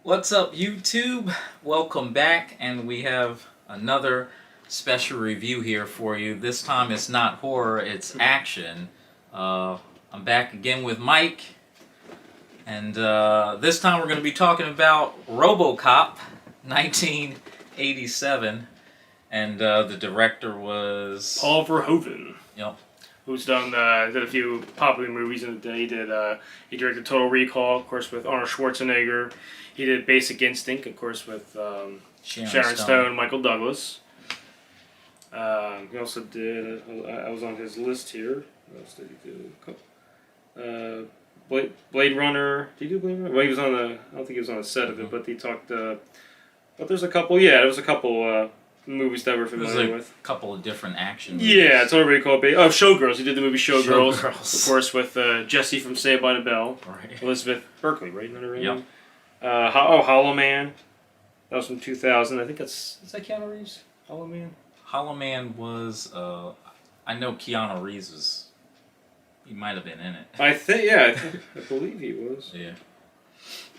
What's up, YouTube? Welcome back, and we have another special review here for you. This time it's not horror, it's action. I'm back again with Mike, and this time we're going to be talking about RoboCop 1987, and the director was Paul Verhoeven. Yep. Who's did a few popular movies in the day. He directed Total Recall, of course, with Arnold Schwarzenegger. He did Basic Instinct, of course, with Sharon Stone, Michael Douglas. He also did. I was on his list here. What else did he do? Blade Runner. Did he do Blade Runner? Well, he was on the. I don't think he was on the set of it, but he talked. But there's a couple. Yeah, there was a couple. Movies that we're familiar with. A couple of different action movies. Yeah, Total Recall. Showgirls. He did the movie Showgirls. Of course, with Jessie from Saved by the Bell. Right. Elizabeth Berkley, right? Not her name? Yep. Hollow Man. That was from 2000. I think that's... Is that Keanu Reeves? Hollow Man? Hollow Man was... I know Keanu Reeves was... He might have been in it. I think... Yeah, I believe he was. Yeah.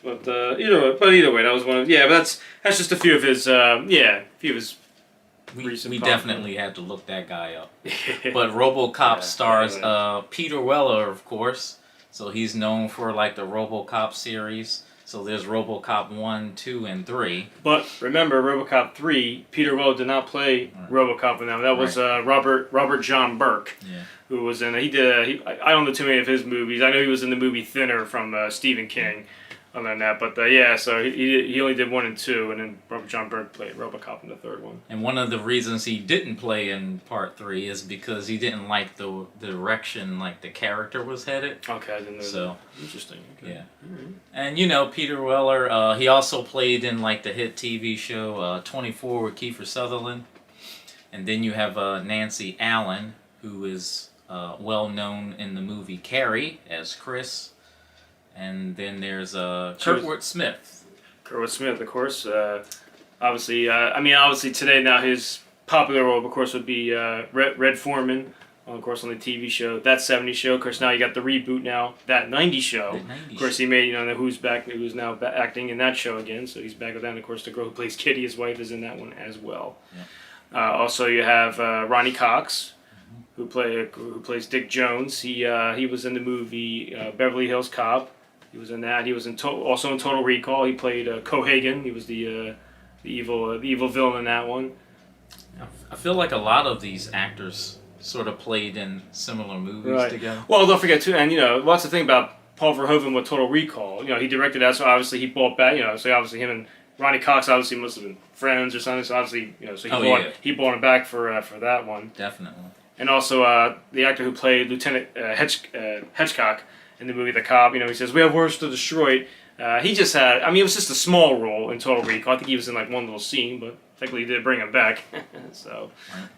But either way, that was one of... Yeah, but that's just a few of his... a few of his... We definitely had to look that guy up. But RoboCop stars Peter Weller, of course. So he's known for like the RoboCop series. So there's RoboCop 1, 2, and 3. But remember, RoboCop 3, Peter Weller did not play RoboCop in that. That was Robert John Burke, who was in. I don't know too many of his movies. I know he was in the movie Thinner from Stephen King. Other than that, but so he only did 1 and 2, and then Robert John Burke played RoboCop in the third one. And one of the reasons he didn't play in part 3 is because he didn't like the direction like the character was headed. Okay, I didn't know that. Interesting. Okay. Yeah. Mm-hmm. And Peter Weller, he also played in like the hit TV show 24 with Kiefer Sutherland. And then you have Nancy Allen, who is well known in the movie Carrie as Chris. And then there's Kurtwood Smith. Kurtwood Smith, of course. Obviously today now his popular role, of course, would be Red Foreman, of course, on the TV show That 70s Show. Of course, now you got the reboot now, That 90s Show. Of course, he made the Who's now acting in that show again, so he's back with that. And of course, the girl who plays Kitty, his wife, is in that one as well. Yeah. Also, you have Ronnie Cox, who plays Dick Jones. He was in the movie Beverly Hills Cop. He was in that. He was also in Total Recall. He played Cohagen. He was the evil villain in that one. I feel like a lot of these actors sort of played in similar movies together. Well, don't forget too, and lots of thing about Paul Verhoeven with Total Recall. He directed that, so obviously he bought back. So obviously him and Ronnie Cox obviously must have been friends or something. So obviously he bought him back for that one. Definitely. And also the actor who played Lieutenant Hitchcock in the movie The Cop, he says, "We have words to destroy." He just had, it was just a small role in Total Recall. I think he was in like one little scene, but technically did bring him back. so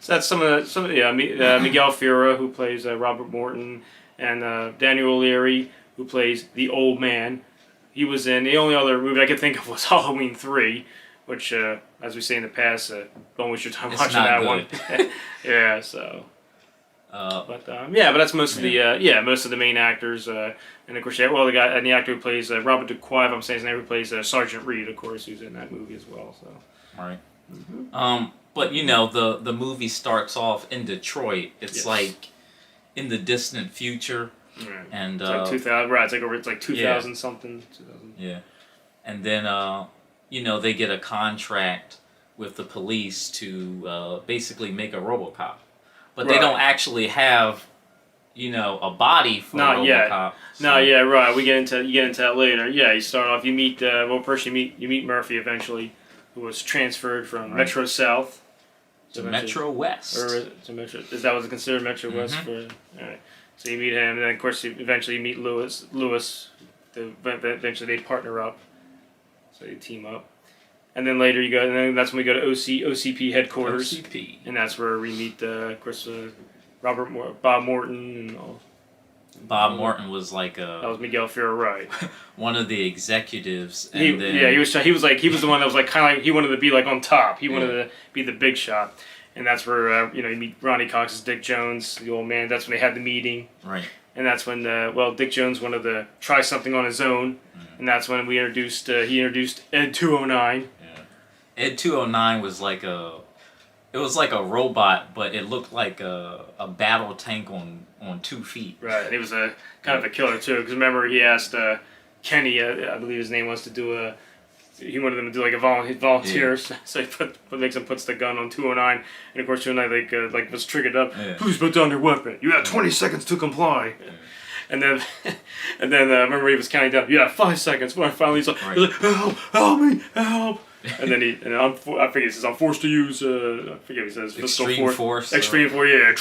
that's Miguel Ferrer, who plays Robert Morton, and Daniel O'Leary, who plays the old man. He was in, the only other movie I could think of was Halloween 3, which, as we say in the past, don't waste your time watching that one. Yeah, so... but that's most of the main actors, and of course, the actor who plays Robert Duquois, if I'm saying his name, who plays Sergeant Reed, of course, who's in that movie as well. So, all right. Mm-hmm. But the movie starts off in Detroit. It's like in the distant future, and it's like 2000. Right, it's like 2000 something. 2000. Yeah, and then they get a contract with the police to basically make a RoboCop. But they don't actually have, a body for RoboCop. Yet. So. Not yet, right. You get into that later. Yeah, you start off. You meet first you meet Murphy eventually, who was transferred from Metro South to Metro West. Or to Metro? Is that what's considered Metro West for? All right. So you meet him, and then of course eventually you meet Lewis. Eventually they partner up, so you team up. And then later and then that's when we go to OCP headquarters. OCP. And that's where we meet, of course, Bob Morton and all. Bob Morton was like that was Miguel Ferrer, right? One of the executives. And he was the one that was like kind of like he wanted to be like on top. He wanted to be the big shot, and that's where you meet Ronnie Cox as Dick Jones, the old man. That's when they had the meeting. Right. And that's when Dick Jones wanted to try something on his own, and that's when he introduced Ed 209. Yeah. Ed 209 was like a robot, but it looked like a battle tank on 2 feet. Right, and he was a kind of a killer too. Because remember, he asked Kenny, I believe his name was, to do he wanted them to do like a volunteer, so he puts the gun on 209, and of course 209 like was triggered up. Yeah. Please put down your weapon. You have 20 seconds to comply. Yeah. And then remember he was counting down. You have 5 seconds. When I finally he's like, help me, help. And then I forget he says, I'm forced to use I forget what he says, extreme force. Extreme force, yeah.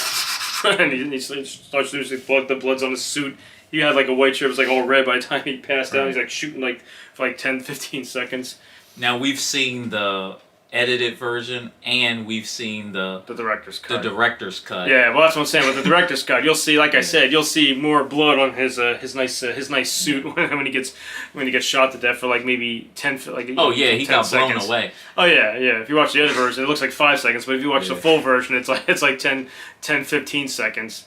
And he starts losing blood. The blood's on his suit. He had like a white shirt, it was like all red by the time he passed out. He's like shooting like for like 10-15 seconds. Now we've seen the edited version and we've seen the director's cut. The director's cut. Yeah, well that's what I'm saying. With the director's cut, you'll see, like I said, you'll see more blood on his nice suit when he gets shot to death for like maybe 10 like. Oh yeah, he got blown away. Oh yeah. If you watch the edited version, it looks like 5 seconds, but if you watch the full version, it's like 10-15 seconds.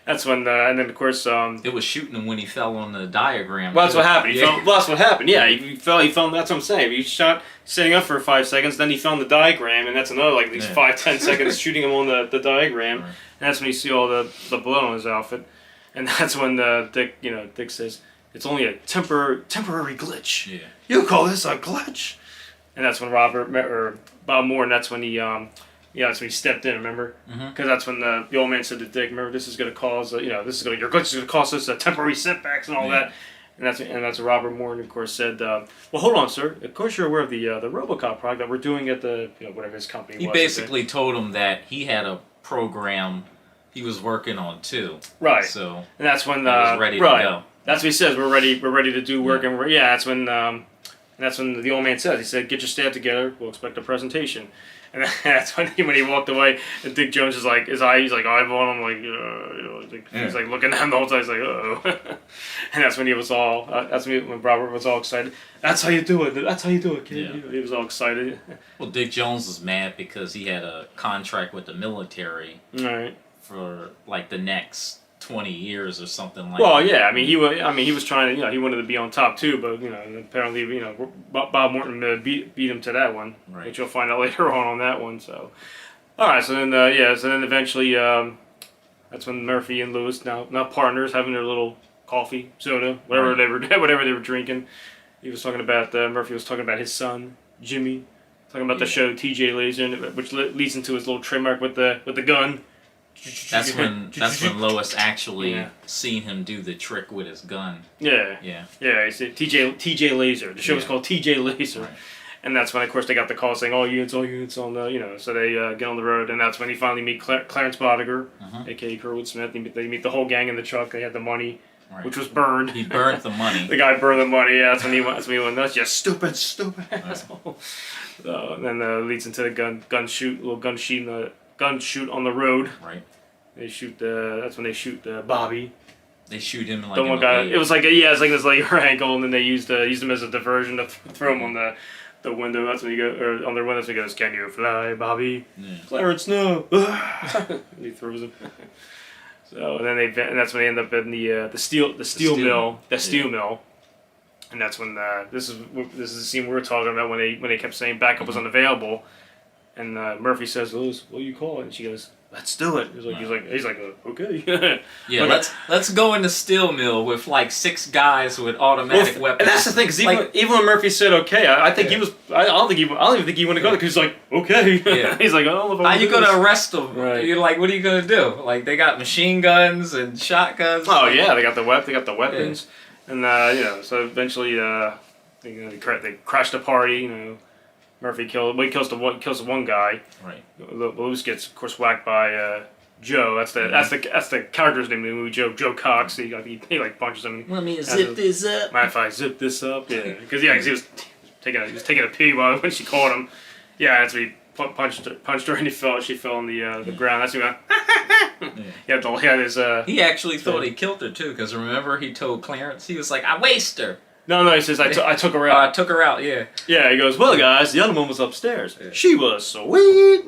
That's when, and then of course, it was shooting him when he fell on the diagram. Well, that's what happened. That's what happened. Yeah, he fell. That's what I'm saying. He shot sitting up for 5 seconds, then he fell on the diagram, and that's another like these 5-10 seconds shooting him on the diagram. Right. And that's when you see all the blood on his outfit, and that's when Dick says it's only a temporary glitch. Yeah. You call this a glitch? And that's when Bob Moore, and that's when he that's when he stepped in, remember? Because that's when the old man said to Dick, remember, this is going to cause, your glitch is going to cause us temporary setbacks and all that. And that's what Robert Moore, of course, said, well, hold on, sir. Of course you're aware of the RoboCop product that we're doing at the, whatever his company was. He basically told him that he had a program he was working on, too. Right. So, and that's when, he was ready to go. That's what he says, we're ready to do work, and that's when the old man says, he said, get your staff together, we'll expect a presentation. And that's when he walked away, and Dick Jones is like, he's like eyeballing him, like, he's like looking at him the whole time, he's like, uh-oh. And that's when he was all, when Robert was all excited. That's how you do it, kid. Yeah. He was all excited. Well, Dick Jones was mad because he had a contract with the military for like the next 20 years or something like that. Well, yeah, he was trying to, he wanted to be on top too, but, apparently, Bob Morton beat him to that one, which you'll find out later on that one, so. Alright, so then, eventually, that's when Murphy and Lewis, now partners, having their little coffee, soda, whatever they were drinking. He was talking about, Murphy was talking about his son, Jimmy, talking about the show T.J. Laser, which leads into his little trademark with the gun. That's when Lois actually seen him do the trick with his gun. Yeah. He said TJ Laser. The show was called TJ Laser. Right. And that's when, of course, they got the call saying all units on the, so they get on the road, and that's when he finally meet Clarence Boddicker, a.k.a. Kurtwood Smith. They meet the whole gang in the truck. They had the money, which was burned. He burnt the money. The guy burned the money. Yeah, that's when he went nuts. You stupid asshole. So, and then leads into the gun shoot on the road. Right. They shoot that's when they shoot Bobby. They shoot him like the one guy. It was like it's like this ankle, and then they used him as a diversion to throw him on the window. That's when on their windows he goes, "Can you fly, Bobby?" Yeah. Clarence, no. And he throws him. So and that's when they end up in the steel mill. And that's when this is the scene we were talking about when they kept saying backup was unavailable. And Murphy says, "Lewis, what do you call it?" And she goes, "Let's do it." He's like, okay. Yeah, let's go in the steel mill with like 6 guys with automatic weapons. And that's the thing, because even when Murphy said okay, I think he was. I don't even think he wanted to go there because he's like, okay. Yeah. He's like, I don't know if I How you gonna arrest them? Right. You're like, what are you gonna do? Like they got machine guns and shotguns. Oh yeah, they got the weapons, and so eventually they crashed the party. Murphy kills the one guy. Right. Lewis gets, of course, whacked by Joe. That's the character's name in the movie. Joe Cox. He like punches him. Let me zip this up. Mind if I zip this up? Yeah. Because he was taking a pee when she caught him. Yeah. That's when he punched her and she fell on the ground. That's when he went. He actually thought he killed her too. Because remember he told Clarence, he was like, I waste her. No, he says, I took her out. I took her out, yeah. Yeah, he goes, well, guys, the other one was upstairs. Yeah. She was sweet.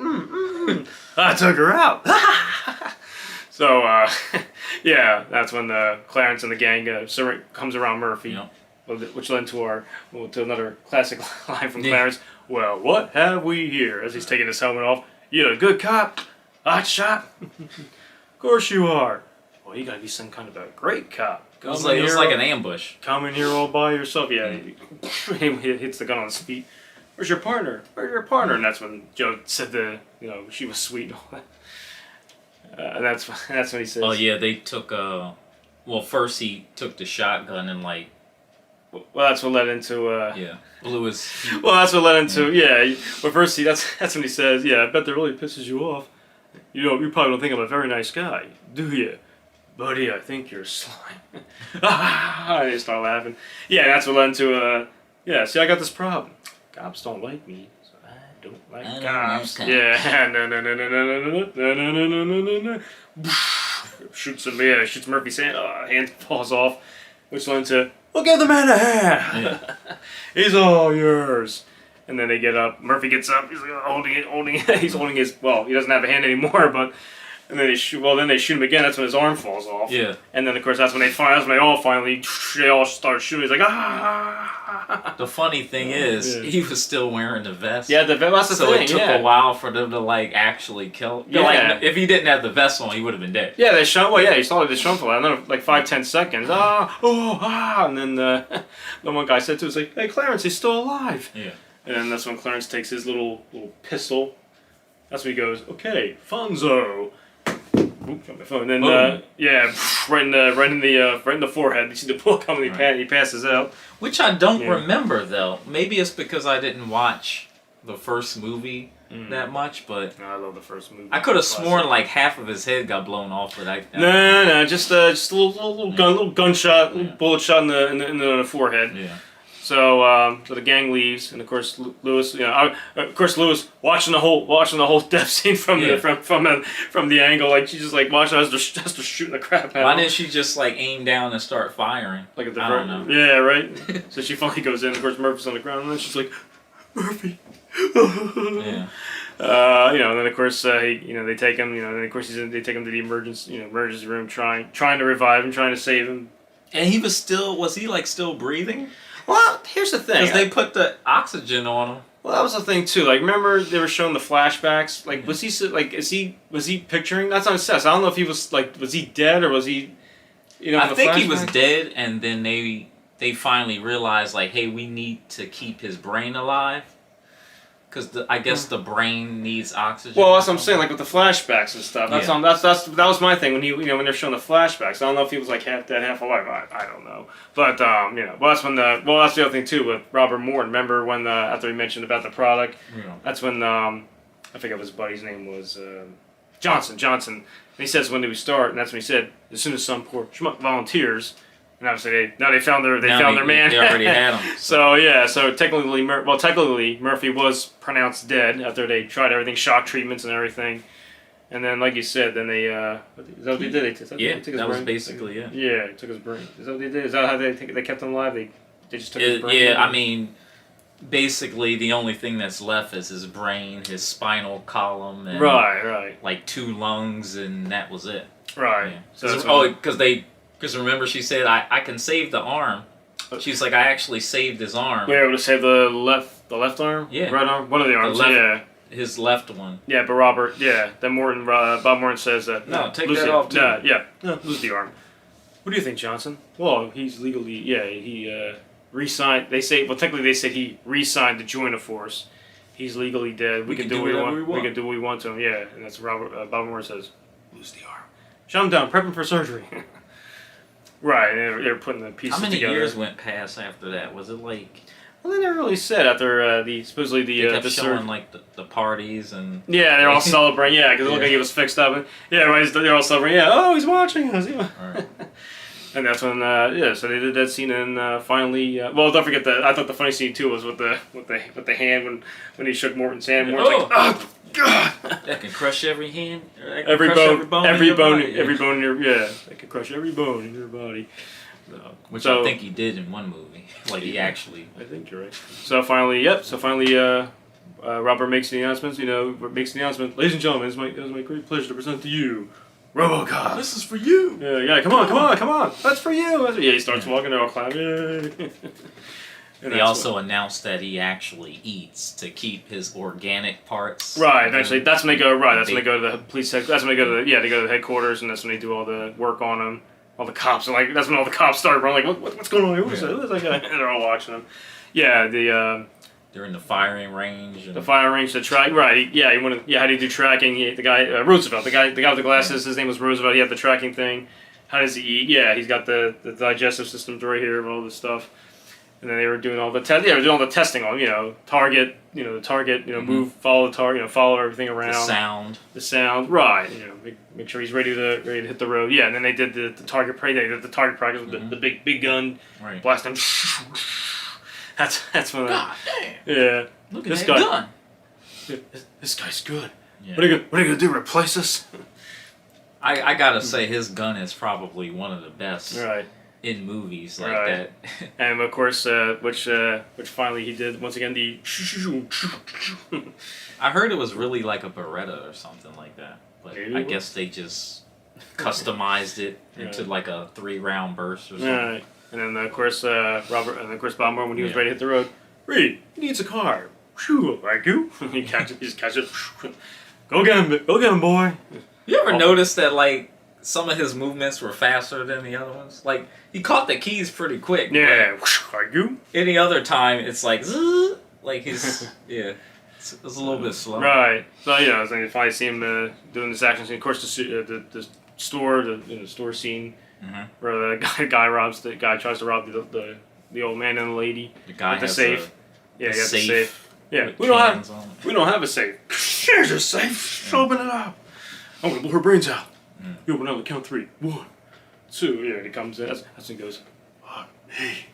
I took her out. So, Yeah, that's when Clarence and the gang comes around Murphy, Yep. which led to another classic line from Clarence. Well, what have we here? As he's taking his helmet off. You a good cop? Hot shot? Of course you are. Well, you gotta be some kind of a great cop. It was like an ambush. Come in here all by yourself. Yeah, he hits the gun on his feet. Where's your partner? Where's your partner? And that's when Joe said she was sweet and all that. And that's when he says. Oh yeah, they took well, first he took the shotgun and Well, that's what led into. blew his. Well, that's what led into. Yeah. But first that's when he says, "Yeah, I bet that really pisses you off. You probably don't think I'm a very nice guy, do you? Buddy, I think you're slime." And they start laughing. Yeah, that's what led into. See, I got this problem. Cops don't like me, so I don't like cops. Yeah, no. Shoots him. Yeah, shoots Murphy's hand. Hand falls off, which led into, "We'll give the man a hand. Yeah. He's all yours." And then they get up. Murphy gets up. He's like holding it. He's holding his. Well, he doesn't have a hand anymore, but. And then they shoot. Well, then they shoot him again. That's when his arm falls off. Yeah. And then of course that's when they all start shooting. He's like ah. The funny thing is, he was still wearing the vest. Yeah, that's the thing. So it took a while for them to actually kill. Yeah. If he didn't have the vest on, he would have been dead. Yeah, they shot. Well, yeah, he started to shot for another 5-10 seconds. And then the one guy said to us "Hey, Clarence, he's still alive." Yeah. And then that's when Clarence takes his little pistol. That's when he goes, "Okay, Fonzo." Oop, got my phone. And then right in the forehead. You see the bullet coming. He passes out. Which I don't remember though. Maybe it's because I didn't watch the first movie that much, but No, I love the first movie. I could have sworn half of his head got blown off, but No, just a little gunshot, little bullet shot in the forehead. Yeah. So the gang leaves, and of course Lewis, Lewis watching the whole death scene from the angle, she's just watching as they're shooting the crap out. Why didn't she just aim down and start firing? I don't know. Yeah, right. So she finally goes in. Of course, Murphy's on the ground, and then she's like, "Murphy." Yeah. And then of course they take him. And of course they take him to the emergency room, trying to revive him, trying to save him. And he was he still breathing? Well, here's the thing. Because they put the oxygen on him. Well, that was the thing too. Remember they were showing the flashbacks. Was he picturing? That's what it says. I don't know if he was was he dead or was he? I think he was dead, and then they finally realized hey, we need to keep his brain alive. Because I guess the brain needs oxygen. Well, that's what I'm saying. With the flashbacks and stuff. That was my thing when when they're showing the flashbacks. I don't know if he was half dead, half alive. I don't know. But well, that's the other thing too with Robert Morton. Remember when after he mentioned about the product, that's when I forget what his buddy's name was, Johnson. And he says, "When do we start?" And that's when he said, "As soon as some poor schmuck volunteers." And obviously they found their man. They already had him. So technically Murphy was pronounced dead after they tried everything, shock treatments and everything. And then, like you said, then they is that what they did? That was basically it. Yeah, took his brain. Is that what they did? Is that how they kept him alive? They just took his brain. Yeah, I mean, basically the only thing that's left is his brain, his spinal column, and right. 2 lungs, and that was it. Right. Yeah. So because remember, she said, I can save the arm. She's like, I actually saved his arm. We were able to save the left arm? Yeah. Right arm? One of the arms, His left one. Yeah, but Robert, then Bob Morton says that. No, take that off too. No, lose the arm. What do you think, Johnson? Well, he's legally, he re-signed. Technically they said he re-signed to join the force. He's legally dead. We can do what we want. We can do what we want to him, yeah. And that's Bob Morton says, lose the arm. Shut him down, prep him for surgery. Right, they were putting the pieces together. How many years went past after that? Was it Well, they never really said after supposedly the they kept showing the parties and they're all celebrating. Yeah, because it looked like he was fixed up. And, they're all celebrating. Yeah, oh, he's watching us. Yeah. Right. And that's when so they did that scene and finally well, don't forget that I thought the funny scene too was with the hand when he shook Morton's hand. Morton's oh God! That can crush every hand. Every bone in your that can crush every bone in your body. Which I think he did in one movie. He actually. I think you're right. So finally, Robert makes the announcement. Ladies and gentlemen, it was my great pleasure to present to you RoboCop. This is for you. Yeah, come on. That's for you. Yeah, he starts walking, they're all clapping. Yay. They also announced that he actually eats to keep his organic parts. Right, eventually, that's when they go. Right, that's when they go to the police. That's when they go to the they go to the headquarters, and that's when they do all the work on him. All the cops are like, that's when all the cops start running. Like, what's going on here? Who is that guy? And they're all watching him. Yeah, they're in the firing range. The firing range, the track. Right, yeah, how do you do tracking? The guy Roosevelt, the guy with the glasses. His name was Roosevelt. He had the tracking thing. How does he eat? Yeah, he's got the digestive systems right here and all this stuff. And then they were doing all the they were doing all the testing on, target, the target, move, follow the target, follow everything around. The sound, right? Make sure he's ready to hit the road. Yeah, and then they did the target practice. They did the target practice with the big gun, right? Blasting. That's when. God damn. Yeah. Look at this gun. This guy's good. Yeah. What are you gonna do? Replace us? I gotta say, his gun is probably one of the best. Right. In movies like that. And of course, which finally he did once again the. I heard it was really like a Beretta or something like that, but Maybe I guess they just customized it into like a 3-round burst or something. Right. And then of course Bob Moore, when he was ready to hit the road, Reed, he needs a car. Thank you. He just catches it. Go get him, boy. You ever notice that like some of his movements were faster than the other ones? Like, he caught the keys pretty quick. Yeah, thank you. Any other time, it's like, zzz, like he's, it's a little bit slow. Right. So, so you finally see him doing this action scene. Of course, the store, the store scene, where the guy tries to rob the old man and the lady. The guy with the has safe. The he has the safe. safe. Yeah, we don't have a safe. There's a safe. Just open it up. I'm gonna blow her brains out. You open up, count 3. 1, 2. Yeah, and he comes in. That's when he goes, fuck me.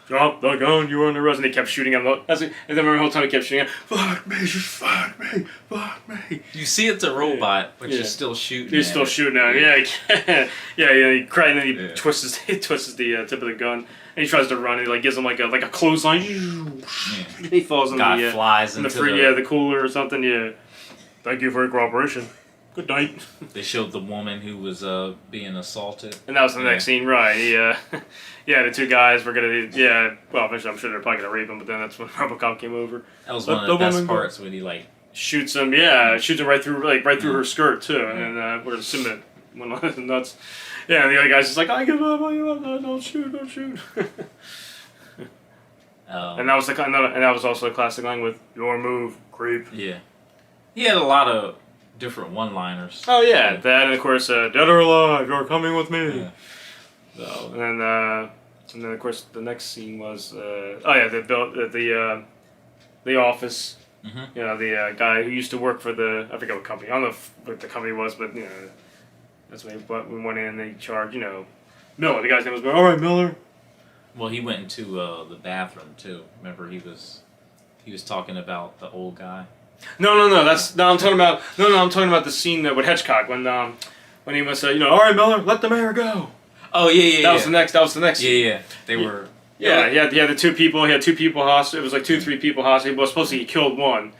Drop the gun, you were on the rest. And he kept shooting him. And then the whole time he kept shooting him. Fuck me, just fuck me, fuck me. You see it's a robot, but you're still shooting. He's still shooting at him. Yeah, he cried and then he twists the tip of the gun. And he tries to run and he gives him like a clothesline. He falls in flies into the cooler or something. Yeah. Thank you for your cooperation. Good night. They showed the woman who was being assaulted. And that was the next scene, right? The 2 guys were gonna, well, eventually I'm sure they're probably gonna rape him, but then that's when RoboCop came over. That was one of the best parts when he shoots him, shoots him right through her skirt too, and then where the cement went on nuts. Yeah, and the other guy's just like, I give up, no, don't shoot. And that was also a classic line with your move, creep. Yeah, he had a lot of different one-liners. Oh yeah, that, and of course, dead or alive, you're coming with me. Yeah. So, and then of course the next scene was the office. The guy who used to work for I forget what company. I don't know what the company was, but that's when we went in and they charged Miller. The guy's name was Miller. All right, Miller. Well, he went into the bathroom too. Remember, he was talking about the old guy. No. I'm talking about the scene with Hitchcock when he was all right, Miller, let the mayor go. Oh yeah. That was the next. Yeah. They were. Yeah, he had the 2 people. He had 2 people hostage. It was like 2, 3 people hostage. He was supposed to he killed one.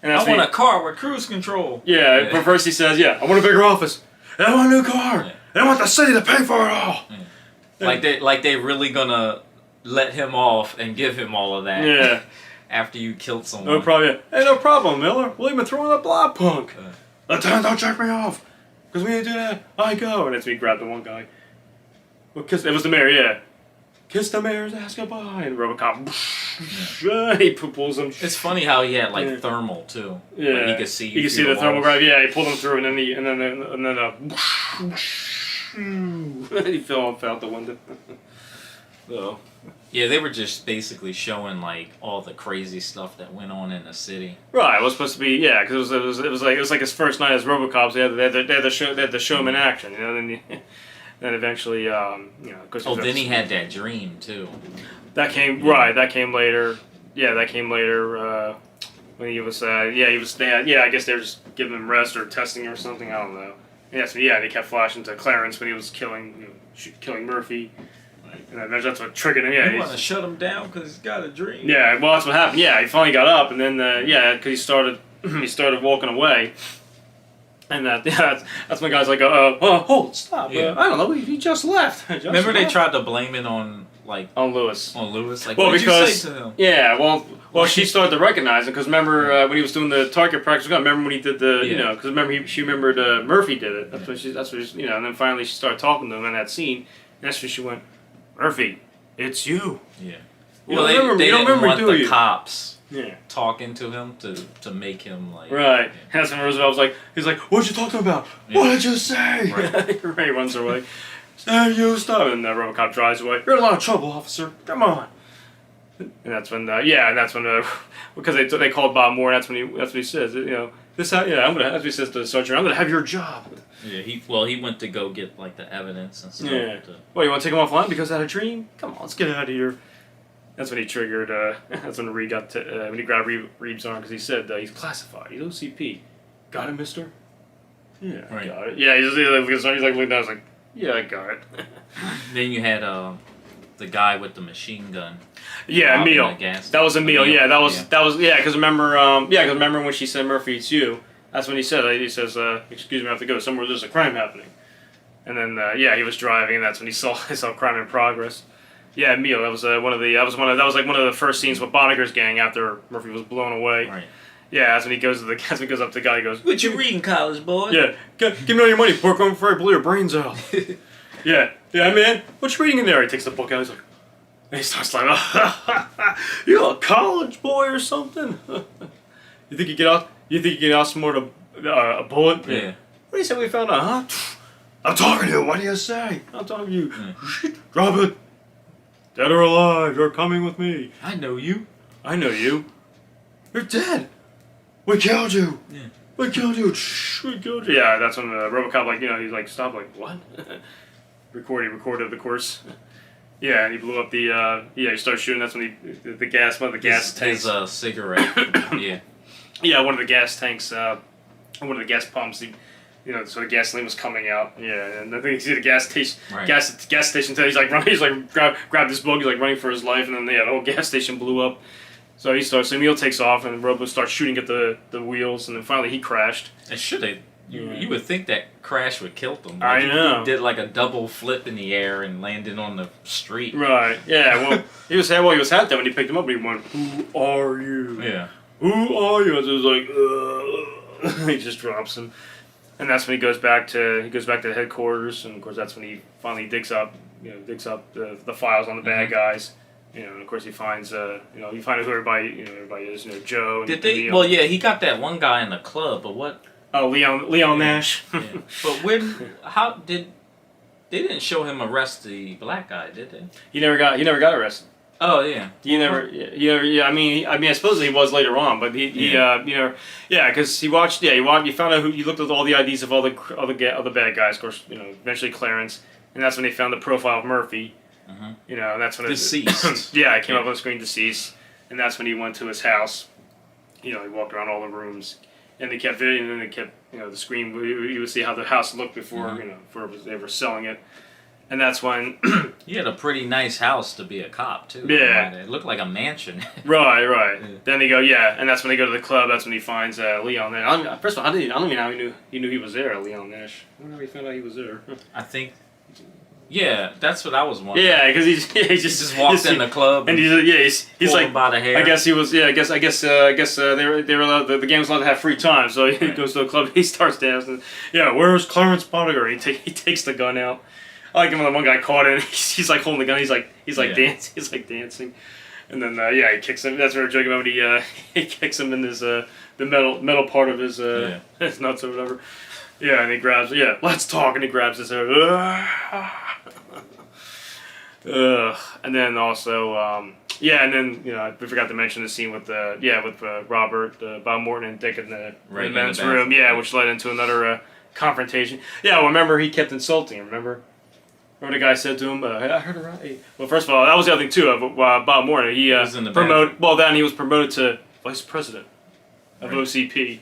And I want a car with cruise control. Yeah, but first he says, I want a bigger office. And I want a new car. And I want the city to pay for it all. Yeah. Like they really gonna let him off and give him all of that. Yeah. After you killed someone. No problem. Hey, no problem, Miller. We'll even throw in a block punk. Lieutenant, don't check me off. Because when you do that, I go. And that's me grab the one guy. Well, it was the mayor, yeah. Kiss the mayor's ass goodbye. And RoboCop, he pulls him. It's funny how he had thermal too. Yeah, like he could see. You could see the thermal grab. Yeah, he pulled him through, and then he fell out the window. So. Yeah, they were just basically showing all the crazy stuff that went on in the city. Right, it was supposed to be because it was like his first night as RoboCop. So they had the showman action, Then eventually, cause then he had that dream too. That came That came later. Yeah, that came later when he was. I guess they were just giving him rest or testing him or something. I don't know. They kept flashing to Clarence when he was killing Murphy. And eventually that's what triggered him. Yeah, you want to shut him down because he's got a dream. Yeah, well, that's what happened. Yeah, he finally got up, and then because he started walking away. And that's when guys like, hold, stop. Yeah. I don't know, he just left. Remember they tried to blame it on like on Lewis. On Lewis, like well, what did because you say to him? Yeah, well, she started to recognize him because remember when he was doing the target practice. Remember when he did the because remember she remembered Murphy did it. That's what she, and then finally she started talking to him in that scene. And that's when she went, Murphy, it's you. Yeah. Well, they didn't want the cops. Yeah. Talking to him to make him like right. Yeah. That's when Roosevelt was like, he's like, what you talking about? Yeah. What did you say? Right. Ray runs away. Hey, you stop! And RoboCop drives away. You're in a lot of trouble, officer. Come on. And that's when because they called Bob Moore. And that's what he says. That's what he says to the sergeant. I'm gonna have your job. Yeah. He went to go get like the evidence and stuff. Yeah. Well, you want to take him offline because I had a dream? Come on, let's get out of here. That's when he triggered. That's when Reed got when he grabbed Reed's arm because he said he's classified. He's OCP. Got it, Mister? Yeah, right. Got it. Yeah, he's like looking down. He's like, yeah, I got it. Then you had the guy with the machine gun. Yeah, Emil. That was Emil. Yeah, that was because remember when she said Murphy, it's you. That's when he said he says, excuse me, I have to go somewhere. There's a crime happening. And then he was driving, and that's when he saw crime in progress. Yeah, Emil. That was one of the first scenes with Boddicker's gang after Murphy was blown away. Right. Yeah, that's when he goes up to the guy. He goes, "What you reading, college boy?" Yeah, give me all your money, pork. I'm afraid to blow your brains out. yeah, man. What you reading in there? He takes the book out. He's like, and he starts like, "You're a college boy or something? You think you get out? You think you get outsmart a bullet? Yeah. What do you say we found out? Huh? I'm talking to you. What do you say? I'm talking to you. Yeah. Drop it." Dead or alive, you're coming with me. I know you. I know you. You're dead. We killed you. Yeah. We killed you. Shh, we killed you. Yeah, that's when RoboCop, he's like, stop, like, what? He recorded, of course. Yeah, and he blew up the, he started shooting. That's when the gas tanks. His cigarette. Yeah. Yeah, one of the gas tanks, one of the gas pumps, so the gasoline was coming out. Yeah, and I think you see the gas station. Right. Gas station. He's like running. He's like grab this book. He's like running for his life, and then the whole gas station blew up. So Emil takes off, and Robo starts shooting at the wheels, and then finally he crashed. It should have. You would think that crash would kill them. Like I know. He did like a double flip in the air and landed on the street. Right. Yeah. Well, he was half dead when he picked him up, and he went, "Who are you? Yeah. Who are you?" And it was like, he just drops him. And that's when he goes back to the headquarters, and of course that's when he finally digs up the files on the bad guys, and of course he finds he finds who everybody is, Joe. And, did they? Well, yeah, he got that one guy in the club, but what? Oh, Leon Nash. Yeah. But they didn't show him arrest the black guy, did they? He never got arrested. Oh yeah. Yeah. I mean, I suppose he was later on, but because he found out he looked at all the IDs of all the bad guys, of course, eventually Clarence, and that's when they found the profile of Murphy. Mm-hmm. And that's when deceased. It came up on the screen, deceased, and that's when he went to his house. He walked around all the rooms, and they kept videoing, and then they kept the screen. You would see how the house looked before before they were selling it. And that's when he had a pretty nice house to be a cop too. Yeah, it looked like a mansion. Right. Yeah. Then they go, and that's when they go to the club. That's when he finds Leon Nash. First of all, I don't even know how he knew he was there. Leon Nash. I wonder how he found out he was there. I think. Yeah, that's what I was wondering. Yeah, because he just walked in the club and he's like by the hair. I guess he was. Yeah, I guess they were allowed, the gang was allowed to have free time. So he goes to the club. He starts dancing. Yeah, where's Clarence Boddicker? He takes the gun out. I like him when the one guy caught it. He's like holding the gun. He's like dancing. He's like dancing, and then he kicks him. That's what we're joking about. When he kicks him in his the metal part of his his nuts or whatever. Yeah, and he grabs. Yeah, let's talk. And he grabs his hair. And then also and then we forgot to mention the scene with Robert, Bob Morton, and Dick in the men's room. Yeah, which led into another confrontation. Yeah, well, remember he kept insulting him. Remember the guy said to him, I heard around. Well, first of all, that was the other thing too. Bob Morton, he was promoted. Well, then he was promoted to vice president of OCP.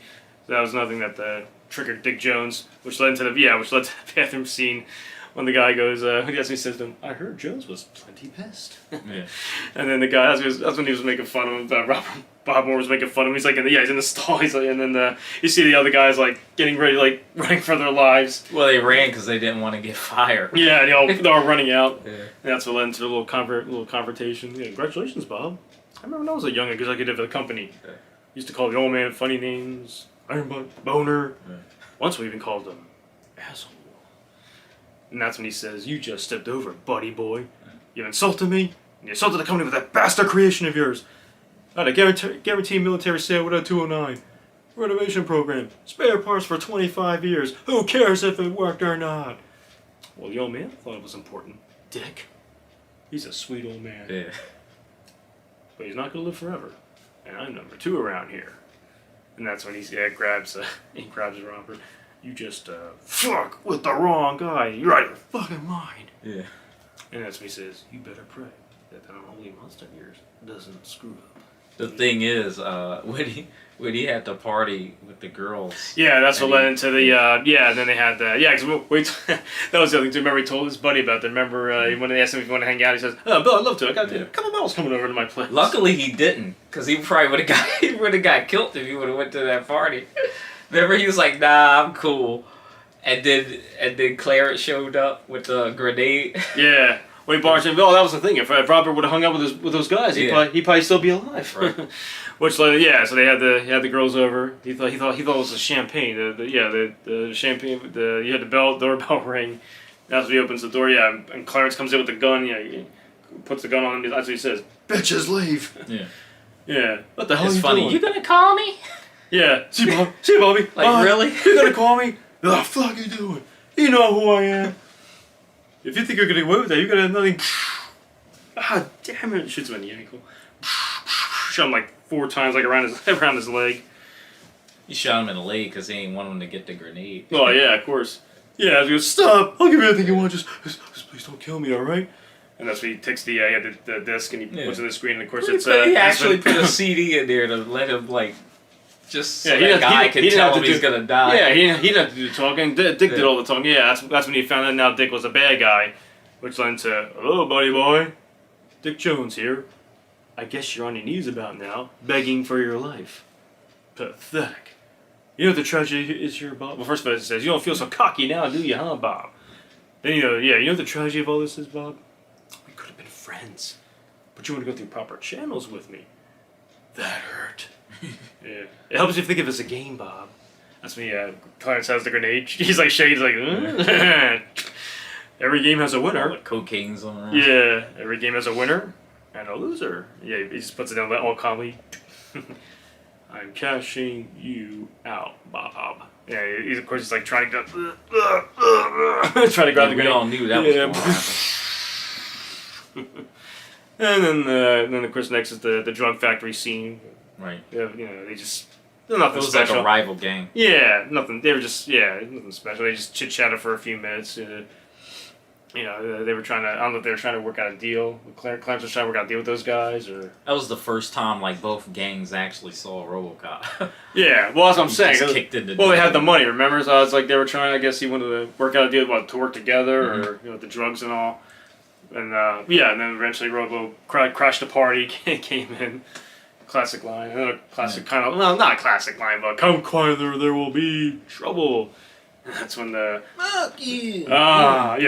So that was nothing that triggered Dick Jones, which led to the bathroom scene when the guy goes, he says to him, I heard Jones was plenty pissed. Yeah. And then the guy, that's when he was making fun of him about Bob Moore was making fun of him. He's like, he's in the stall. He's like, and then you see the other guys like getting ready, like running for their lives. Well, they ran because they didn't want to get fired. Yeah, they're all running out. Yeah. And that's what led into a little confrontation. Yeah, congratulations, Bob. I remember when I was a young executive of the company. Yeah. Used to call the old man funny names, Iron Butt, Boner. Yeah. Once we even called him asshole. And that's when he says, "You just stepped over, buddy boy. You insulted me, and you insulted the company with that bastard creation of yours. I had a guaranteed military sale with a 209. Renovation program. Spare parts for 25 years. Who cares if it worked or not?" Well, the old man thought it was important. Dick. He's a sweet old man. Yeah. But he's not going to live forever. And I'm number 2 around here. And that's when he grabs Robert. "You just fuck with the wrong guy. You're out of your fucking mind." Yeah. And that's when he says, "You better pray that unholy monster of yours doesn't screw up." The thing is, when he had the party with the girls. Yeah, that's what led into the and then they had the because that was the other thing too. Remember he told his buddy about that. Remember when they asked him if he wanted to hang out, he says, "Oh, Bill, I'd love to. I got a couple models coming over to my place." Luckily, he didn't, because he probably would have got killed if he would have went to that party. Remember, he was like, "Nah, I'm cool," and then Clarence showed up with the grenade. Yeah. Well, he barged in. Oh, that was the thing. If Robert would have hung out with those guys, he'd probably still be alive. Right. Which, so they had the girls over. He thought it was the champagne. The champagne. You had the doorbell ring. That's when he opens the door. Yeah, and Clarence comes in with the gun. Yeah, he puts the gun on him. That's what he says. "Bitches leave." Yeah. Yeah. What the hell? It's are you funny. doing? You gonna call me? Yeah. See, Bobby. Like, really? You're gonna call me? What the fuck you doing? You know who I am. If you think you're gonna get away with that, you're gonna have nothing. Ah, damn it! Shoots him in the ankle. Shot him like 4 times, like around his leg. You shot him in the leg because he ain't want him to get the grenade. Oh yeah, of course. Yeah, he goes, "Stop! I'll give you everything you want. Just please don't kill me, all right?" And that's when he takes the disc and he puts it in the screen, and of course it's he actually put a CD in there to let him just so that guy can tell him he's gonna die. Yeah, he didn't have to do the talking. Dick did all the talking. Yeah, that's when he found out now Dick was a bad guy, which led to, "Hello, buddy boy, Dick Jones here. I guess you're on your knees about now, begging for your life. Pathetic. You know what the tragedy is here, Bob?" Well, first of all, it says, "You don't feel so cocky now, do you, huh, Bob?" Then you know what the tragedy of all this is, Bob? We could have been friends, but you want to go through proper channels with me. That hurt. Yeah. It helps you think of it as a game, Bob. That's when Clarence has the grenade. He's like shaking, he's like, Every game has a winner. All the cocaine's on around. Yeah, every game has a winner and a loser. Yeah, he just puts it down all calmly. "I'm cashing you out, Bob." Yeah, of course he's like trying to trying to grab the grenade. We all knew that was going to happen. And then of course next is the drug factory scene. Right. They're nothing It was special. like a rival gang. Yeah, nothing. They were just nothing special. They just chit chatted for a few minutes. They were trying to. I don't know if they were trying to work out a deal. Clarence was trying to work out a deal with those guys, or. That was the first time both gangs actually saw RoboCop. Yeah, well that's what I'm saying. Just kicked into Well, they had the money, remember? So it's like they were trying. I guess he wanted to work out a deal to work together, or the drugs and all. And and then eventually Robo crashed the party, came in. Classic line. Another classic kind of, well, not a classic line, but "Come quietly, there will be trouble." And that's when the Fuck you. fuck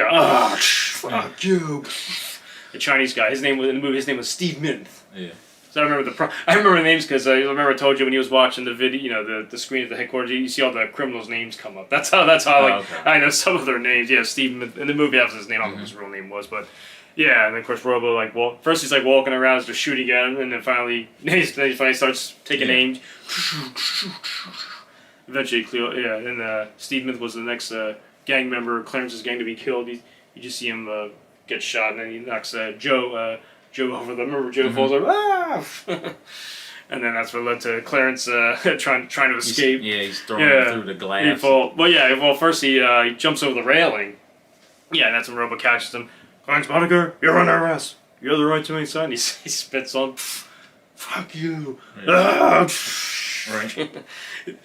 you. The Chinese guy. His name was in the movie. His name was Steve Minth. Yeah. So I remember the names because I remember I told you when he was watching the video, the screen at the headquarters, you see all the criminals' names come up. That's how okay. I know some of their names. Yeah, Steve Minth. In the movie, that was his name. I don't know what his real name was, but. Yeah, and then of course Robo first he's walking around just shooting at him, and then finally he starts taking aim. Eventually, and Steve Minth was the next gang member, Clarence's gang, to be killed. You just see him get shot, and then he knocks Joe over the. Remember Joe falls over. Ah! And then that's what led to Clarence trying to escape. He's throwing him through the glass. First he jumps over the railing. Yeah, and that's when Robo catches him. "Clarence Boddicker, you're under arrest. You have the right to me, son." He spits on. "Fuck you." Right.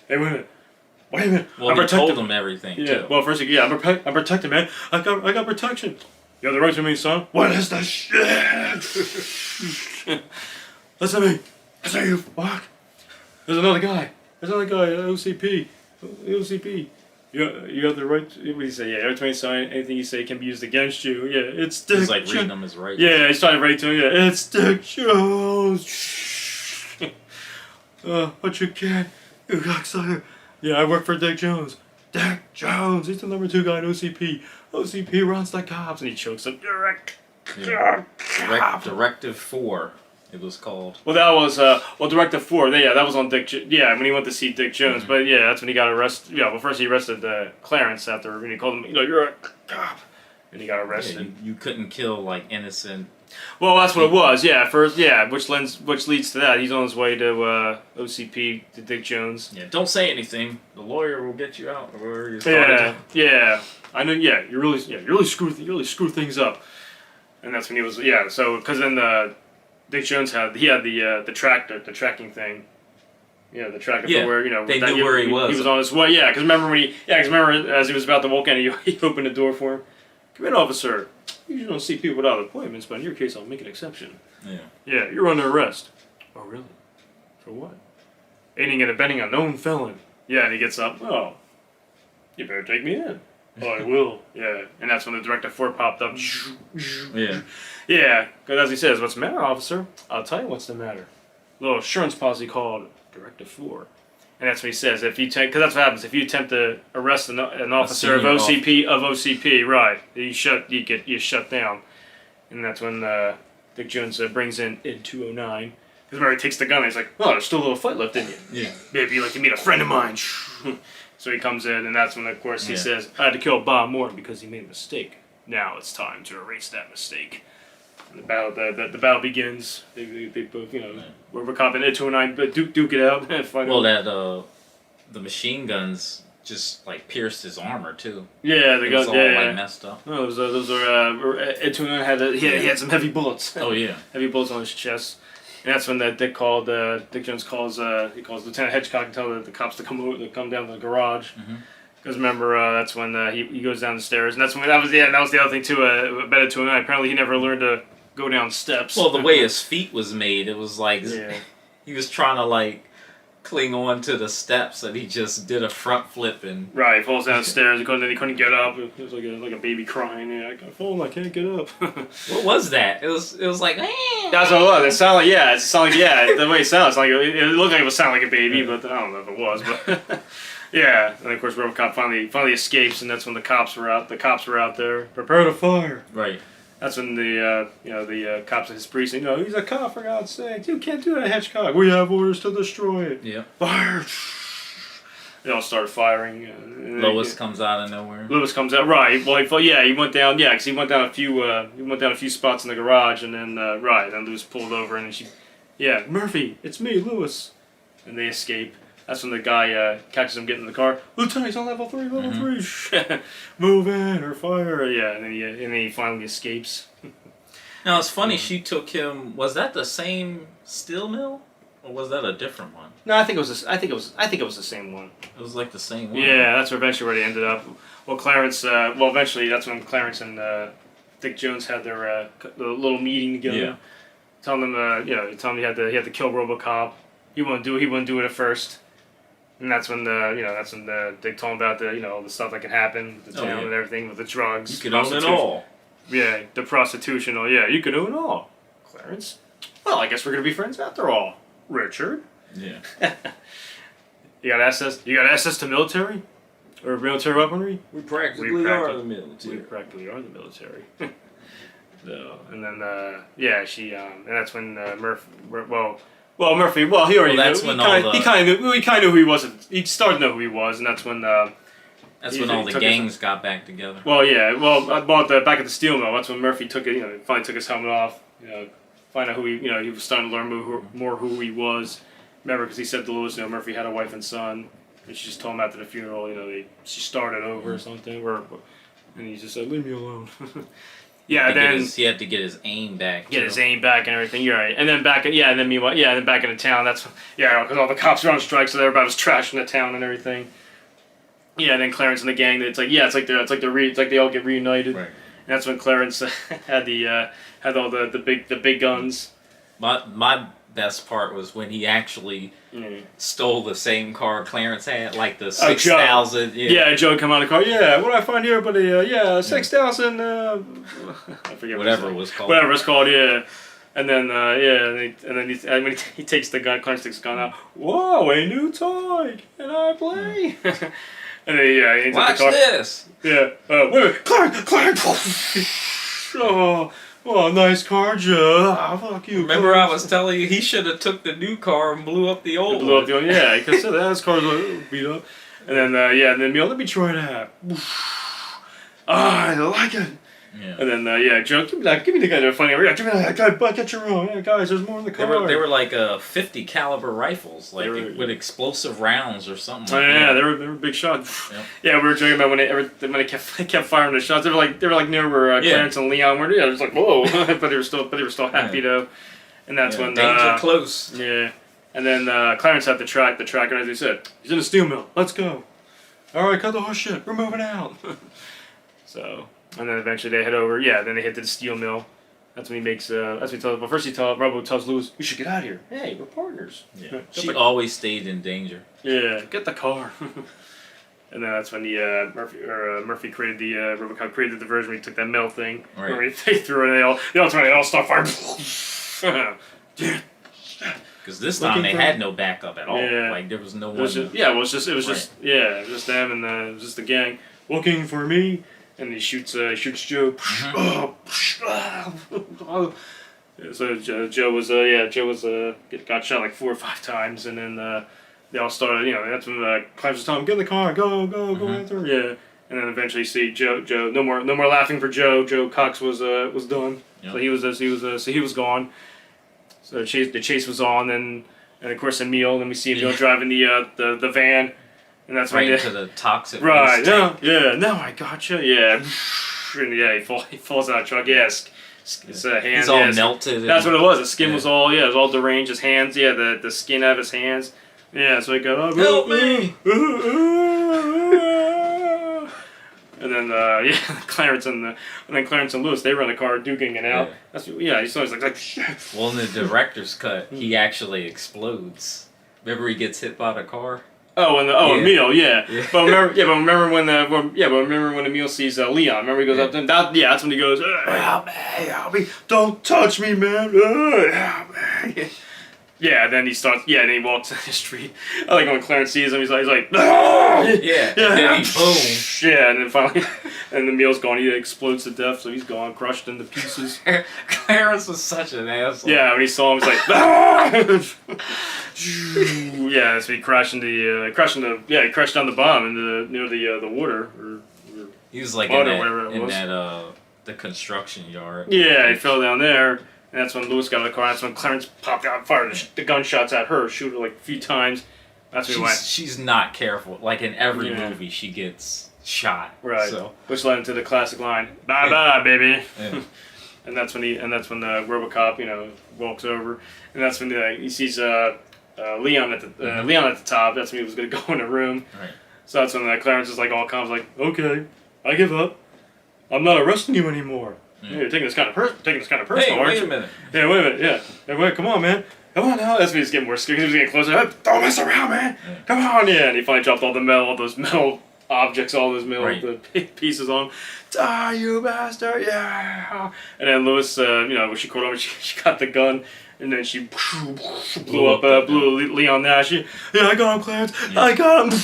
Hey, wait a minute. Well, he told him everything. Yeah. Too. Well, first, I'm protected, man. I got protection. You have the right to me, son. What is this shit? Listen to me. Is that you? Fuck. There's another guy. OCP. OCP. You got the right. What do you say? Yeah, every time you sign, anything you say can be used against you. Yeah, it's Dick. He's like reading them his rights. Yeah, he started right to him. Yeah, it's Dick Jones. But you can't. You cocksucker. Yeah, I work for Dick Jones. Dick Jones. He's the number 2 guy at OCP. OCP runs the cops, and he chokes him. Directive 4. It was called. Well, that was Directive 4. Yeah, that was on Dick. Yeah, when he went to see Dick Jones. But yeah, that's when he got arrested. Yeah, well, first he arrested Clarence after when he called him. You're a cop, and he got arrested. Yeah, you couldn't kill like innocent. Well, that's what it was. Yeah, first. Yeah, which leads to that. He's on his way to OCP to Dick Jones. Yeah, don't say anything. The lawyer will get you out. Or Yeah. I know. Yeah, you really screw things up. And that's when he was. Yeah, so because then Dick Jones had the tracking thing. Yeah, the tractor for where they knew where he was. He was on his way. Yeah, because remember as he was about to walk in, he opened the door for him. Come in, officer. You usually don't see people without appointments, but in your case, I'll make an exception. Yeah. Yeah, you're under arrest. Oh, really? For what? Aiding and abetting a known felon. Yeah, and he gets up. Oh, you better take me in. Oh, I will. Yeah, and that's when the Directive 4 popped up. Yeah. Yeah, because as he says, what's the matter, officer? I'll tell you what's the matter. A little assurance policy called Directive 4. And that's what he says. If you because that's what happens. If you attempt to arrest an officer of OCP, right? You shut down. And that's when Dick Jones brings in 209. Because remember, he takes the gun and he's like, oh, there's still a little fight left in you. Yeah. Maybe you like to meet a friend of mine. So he comes in, and that's when, of course, he says, I had to kill Bob Morton because he made a mistake. Now it's time to erase that mistake. And the battle begins. They both, RoboCop and 209 duke it out. The machine guns just like pierced his armor too. Yeah, the guns. Like messed up. No, those are 209 had some heavy bullets. Oh yeah, heavy bullets on his chest. And that's when Dick Jones calls Lieutenant Hitchcock and tells the cops to come down to the garage. Because remember, that's when he goes down the stairs, and that was the other thing too. About 209, apparently he never learned to go down steps. Well, the way his feet was made, it was like he was trying to like cling on to the steps, and he just did a front flip and he falls down the stairs. He couldn't get up. It was like a baby crying. Yeah, I got fallen. I can't get up. What was that? It was like. That's what it was. It sounded like the way it sounds like it looked like it would sound like a baby, but I don't know if it was. But yeah, and of course RoboCop finally escapes, and that's when the cops were out. The cops were out there. Prepare to fire. Right. That's when the cops at his precinct. He's a cop for God's sake. You can't do that, Hitchcock. We have orders to destroy it. Yeah. Fire. They all start firing. Lois comes out of nowhere. Lewis comes out. Right. Well, he went down. Yeah, because he went down a few spots in the garage, and then then Lewis pulled over, and then Murphy, it's me, Lewis, and they escape. That's when the guy catches him getting in the car. Lieutenant, he's on level 3. Move in or fire. Yeah, and then he finally escapes. Now it's funny. She took him. Was that the same steel mill, or was that a different one? No, I think it was the same one. It was like the same one. Yeah, that's eventually where they ended up. Well, Clarence. Eventually, that's when Clarence and Dick Jones had their little meeting together. Yeah. Telling him, he had to kill RoboCop. He wouldn't do it at first. And that's when Dick told him about the stuff that could happen with the town and everything with the drugs. You could own it all. Yeah, the prostitution. Oh yeah, you could own it all. Clarence. Well, I guess we're gonna be friends after all. Richard. Yeah. You got access to military? Or military weaponry? We practically are the military. We practically are the military. So, and then and that's when Murphy. Murphy. Well, he already knew. He kind of knew who he was. He started to know who he was, and that's when. That's when all the gangs got back together. Well, yeah. Well, back at the steel mill. That's when Murphy took it. Finally took his helmet off. Find out who he. He was starting to learn more who he was. Remember, because he said to Lewis, Murphy had a wife and son, and she just told him after the funeral, she started over or something, and he just said, "Leave me alone." Yeah, he had to get his aim back. His aim back and everything. You're right. And then back in the town. That's because all the cops were on strike, so everybody was trashing the town and everything. Yeah, and then Clarence and the gang. It's like they all get reunited. Right. And that's when Clarence had all the big guns. My best part was when he actually stole the same car Clarence had, like the Joe. 6,000. Yeah, Joe come out of the car. Yeah, what do I find here? But 6,000. I forget Whatever it was called. Whatever it's called. Yeah. And then when he takes the gun, Clarence takes the gun out. Whoa, a new toy! Can I play? And then he Watch the car. this. Yeah. Wait a minute, Clarence! Oh, nice car, Joe. Oh, fuck you. Remember, I was telling you he should have took the new car and blew up the old Blew one. up the old, yeah, because that car's like, beat up. And then and then let me try that. I like it. Yeah. And then Joe, give me the guy that funny. Yeah, give me that guy. Get your own. Yeah, guys, there's more in the car. They were like 50 caliber rifles, like with explosive rounds or something. Like yeah, that. they were big shots. Yep. Yeah, we were joking about when they kept firing the shots. They were like near where Clarence and Leon were. Yeah, it was like whoa, but they were still happy though. And that's when danger close. Yeah, and then Clarence had the tracker, as he said, he's in a steel mill. Let's go. All right, cut the horse shit. We're moving out. So. And then eventually they head over. Yeah, then they hit to the steel mill. That's when he makes. That's when he tells. Well, first Robo tells Lewis, "We should get out of here. Hey, we're partners." Yeah. She always stayed in danger. Yeah, get the car. And then that's when the Murphy created the RoboCop created the version where he took that metal thing. Right. Where they threw it. They all start firing. Because this time they had no backup at all. Yeah. Like there was no one. It was just them and it was just the gang looking for me. And he shoots Joe. So Joe got shot like 4 or 5 times, and then they all started. That's when Clarence was telling him, "Get in the car, go after him." Yeah, and then eventually see Joe. No more laughing for Joe. Joe Cox was done. Yep. So he was gone. So the chase was on, and of course Emil. Then we see Emil driving the van. And that's right into the toxic right, waste tank. No, I gotcha, yeah. And he falls out of the truck, yes. His hands, he's all melted. That's what it was, the skin was all, it was all deranged, his hands, the skin out of his hands. Yeah, so he got, help me! And then, Clarence and Lewis, they were in the car duking it out. Yeah. He saw, he's like, well, in the director's cut, he actually explodes. Remember he gets hit by the car? Emil, yeah. But remember when Emil sees Leon. Remember he goes up to him. That's when he goes, help me, don't touch me, man. Help me. Yeah, then he starts. Yeah, then he walks in the street. I like when Clarence sees him. He's like, yeah. And then he boom. Yeah, and then finally, and Emil's gone. He explodes to death, so he's gone, crushed into pieces. Clarence was such an asshole. Yeah, when he saw him, he's like, yeah. So he crashed down the bomb near the water. He was like in the construction yard. Yeah, he fell down there. And that's when Lewis got out of the car. That's when Clarence popped out and fired the gunshots at her, shoot her like a few times. That's when he went. She's not careful. Like in every movie, she gets shot. Right. So. Which led into the classic line, "Bye bye, baby." Yeah. and that's when the RoboCop, walks over, and that's when he sees Leon at the top. That's when he was going to go in the room. Right. So that's when Clarence is like all calm, like, "Okay, I give up. I'm not arresting you anymore." Yeah, you're taking this kind of personal, hey, aren't wait you? a minute. Yeah, wait a minute. Yeah. Hey, wait, come on, man. Come on now. That's when he's getting more scared. He was getting closer. Hey, don't mess around, man. Yeah. Come on, yeah. And he finally dropped all those metal objects, all those metal pieces on him. Die, you bastard! Yeah. And then Lewis, when she caught him, she got the gun. And then she blew Leon Nash. Yeah, I got him, Clarence. Yeah. I got him.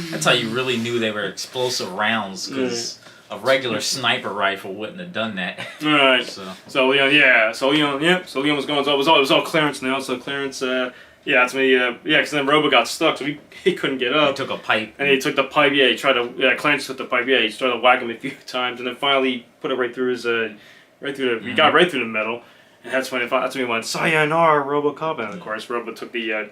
That's how you really knew they were explosive rounds, because a regular sniper rifle wouldn't have done that. Right. So Leon, So Leon was going. So it was all Clarence now. So Clarence, that's when because then Robo got stuck, so he couldn't get up. He took a pipe. And he took the pipe. Yeah, Clarence took the pipe. Yeah, he started to whack him a few times, and then finally put it right through his, he got right through the metal. And that's when he went, "Sayonara, RoboCop." And of course, Robo took the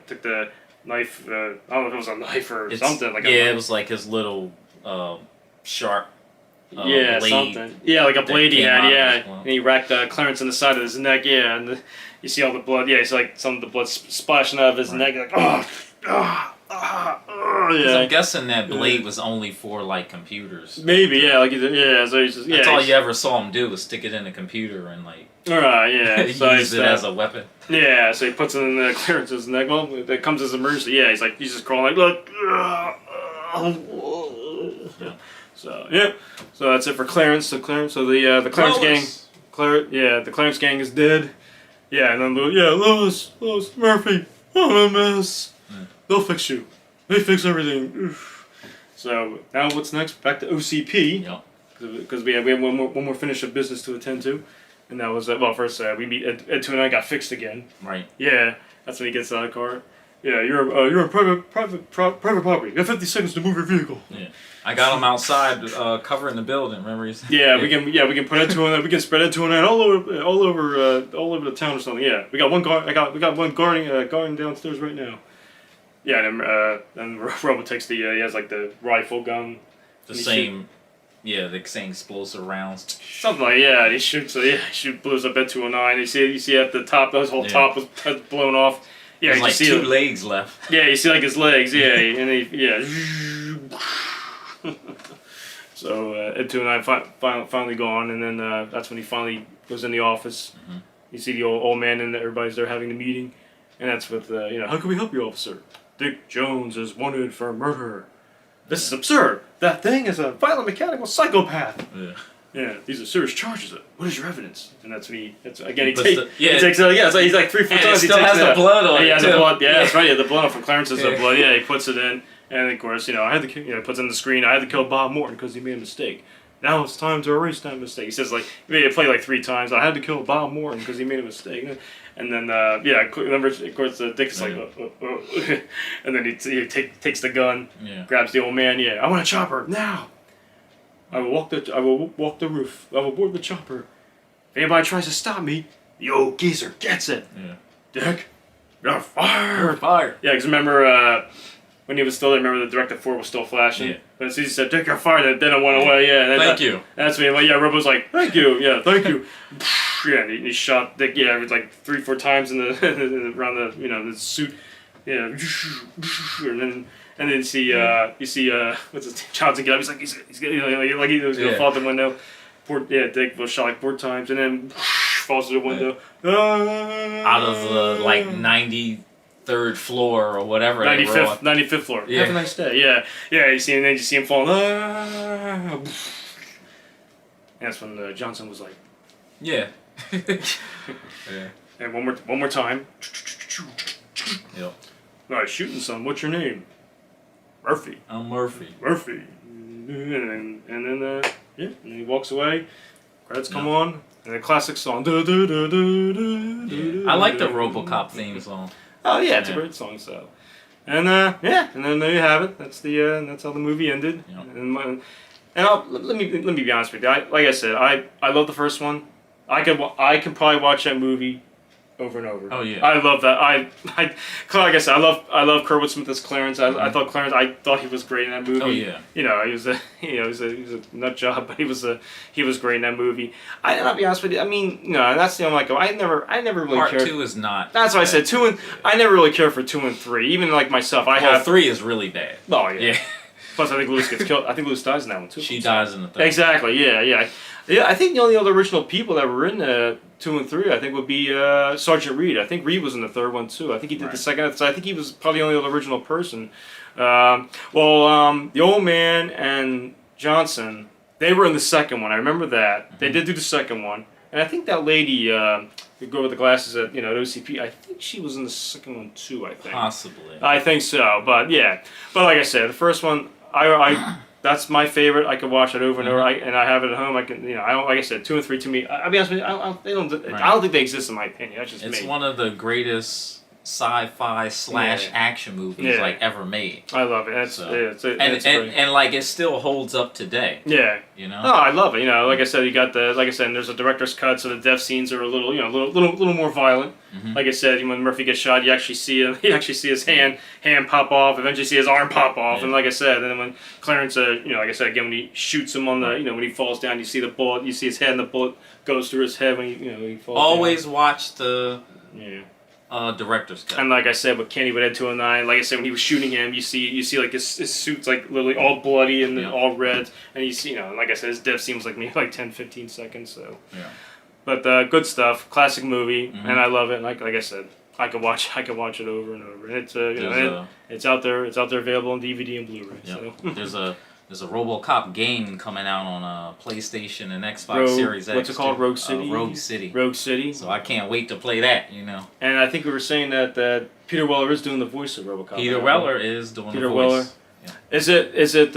knife. I don't know if it was a knife or something. It was like his little sharp. Blade something. Yeah, like a blade he had, and he racked Clarence in the side of his neck, and you see all the blood, you see like some of the blood splashing out of his neck, like, I'm guessing that blade was only for like computers. Maybe, yeah, like so he's just, That's all you ever saw him do was stick it in a computer and like so use it as a weapon. Yeah, so he puts it in the clearance's neck. Well, it comes as emergency. Yeah, he's just crawling like, look. So so that's it for Clarence. So the Clarence gang, the Clarence gang is dead. Yeah, and then Lois, Murphy, what a mess. They'll fix you. They fix everything. Oof. So now what's next? Back to OCP. Yep. Because we have one more finish of business to attend to, and that was first we meet Ed 2 and I got fixed again. Right. Yeah, that's when he gets out of the car. Yeah, you're on private property. You have 50 seconds to move your vehicle. Yeah. I got him outside covering the building. Remember? Yeah, we can put Ed 2 and we can spread Ed 2 and all over the town or something. Yeah, we got one guard. We got one guarding downstairs right now. Yeah, and then Robo takes the he has like the rifle gun. The same explosive rounds. Something like he shoots. Blows up Ed 209. You see at the top, his whole top was blown off. Yeah, there's like two legs left. Yeah, you see like his legs. Yeah, and So Ed 209 finally gone, and then that's when he finally goes in the office. Mm-hmm. You see the old man and everybody's there having the meeting, and that's with how can we help you, officer? Dick Jones is wanted for murder. This is absurd. That thing is a violent mechanical psychopath. Yeah. Yeah, these are serious charges. What is your evidence? And that's when he takes so he's like 3-4 times. He still has the blood on it. Yeah, the blood. Yeah, that's right. Yeah, the blood from Clarence's blood. Yeah, he puts it in, and of course, I had to puts in the screen. I had to kill Bob Morton because he made a mistake. Now it's time to erase that mistake. He says he made it play like 3 times. I had to kill Bob Morton because he made a mistake. And then of course Dick is like, and then he takes the gun, grabs the old man. Yeah, I want a chopper now. I will walk the roof. I will board the chopper. If anybody tries to stop me, the old geezer gets it. Yeah. Dick, you're fired. You're fired. Yeah, because remember when he was still there, remember the Directive 4 was still flashing? Yeah. But as soon as he said, Dick, you're fired, then it went away, yeah. Thank you. That's when, Robo's like, thank you, yeah, thank you. Yeah, and he shot Dick, it was like 3-4 times in the around the, the suit. Yeah. And then you see what's his name? Johnson get up. He's like he was gonna fall out the window. Dick was shot like 4 times, and then falls through the window. Out of the 93rd floor or whatever. 95th floor. Yeah. Have a nice day. Yeah. You see, and then you see him fall. And that's when Johnson was like. Yeah. And one more time. Yep. All right, shooting some. What's your name? Murphy. I'm Murphy. And then he walks away. Credits come on, and the classic song. I like the RoboCop theme song. Oh yeah, it's a great song. So, and then there you have it. That's that's how the movie ended. Yep. And let me be honest with you. Like I said, I love the first one. I can probably watch that movie over and over. Oh yeah, I love that. Like I said, I love Kurtwood Smith as Clarence. I thought he was great in that movie. Oh yeah, he was a nut job, but he was great in that movie. I'll be honest with you. I mean, that's the only I never really cared. Part 2 is not. That's why I said 2 and I never really cared for 2 and 3. Even like myself, 3 is really bad. Oh yeah. Plus, I think Lewis gets killed. I think Lewis dies in that one too. She dies in the 3rd. Exactly. Yeah. I think the only other original people that were in 2 and 3, I think, would be Sergeant Reed. I think Reed was in the 3rd one too. I think he did the 2nd. So I think he was probably the only original person. The old man and Johnson, they were in the 2nd one. I remember that. Mm-hmm. They did do the 2nd one, and I think that lady, the girl with the glasses at at OCP, I think she was in the 2nd one too. I think possibly. I think so, but like I said, the first one, that's my favorite. I could watch it over and over, and I have it at home. I can, like I said, 2 and 3 to me. I'll be honest with you, I don't think they exist in my opinion. That's just me. It's one of the greatest sci-fi / action movies ever made. I love it. And like it still holds up today. Yeah. Oh, I love it. Like I said, you got there's a director's cut, so the death scenes are a little, little more violent. Mm-hmm. Like I said, when Murphy gets shot, you actually see his hand pop off. Eventually, see his arm pop off, and like I said, and then when Clarence, like I said again, when he shoots him on the, when he falls down, you see the bullet, you see his head, and the bullet goes through his head when he falls. Always watch the Director's cut. And like I said, with Kenny with Ed 209, like I said, when he was shooting him, you see like his suit's like literally all bloody and then all red, and you see, like I said, his death seems like maybe like 10-15 seconds. So, yeah. But good stuff, classic movie, and I love it. Like I said, I could watch it over and over, and it's it's out there available on DVD and Blu-ray. Yep. So. There's a RoboCop game coming out on PlayStation and Xbox Series X. What's it called? Rogue City. Rogue City. Rogue City. So I can't wait to play that. And I think we were saying that Peter Weller is doing the voice of RoboCop. Peter Weller is doing the voice. Weller. Yeah. Is it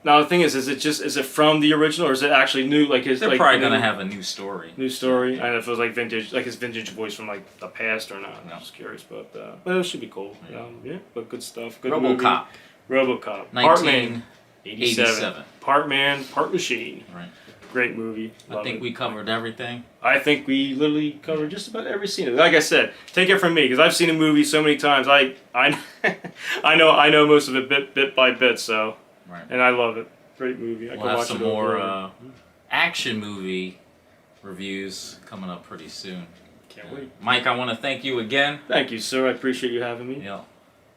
now the thing is it from the original or is it actually new? Like they're probably gonna have a new story. New story. I don't know if it was like vintage, like his vintage voice from like the past or not. I'm just curious, but it should be cool. But good stuff. Good RoboCop. Movie. RoboCop. 1987. Part man, part machine. Right. Great movie. I think we covered everything. I think we literally covered just about every scene. Like I said, take it from me because I've seen a movie so many times. I know most of it bit by bit. So, and I love it. Great movie. I we'll have some more action movie reviews coming up pretty soon. Can't wait. Mike, I want to thank you again. Thank you, sir. I appreciate you having me. Yeah.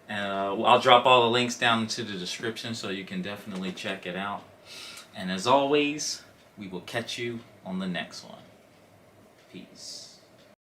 And I'll drop all the links down into the description so you can definitely check it out. And as always, we will catch you on the next one. Peace.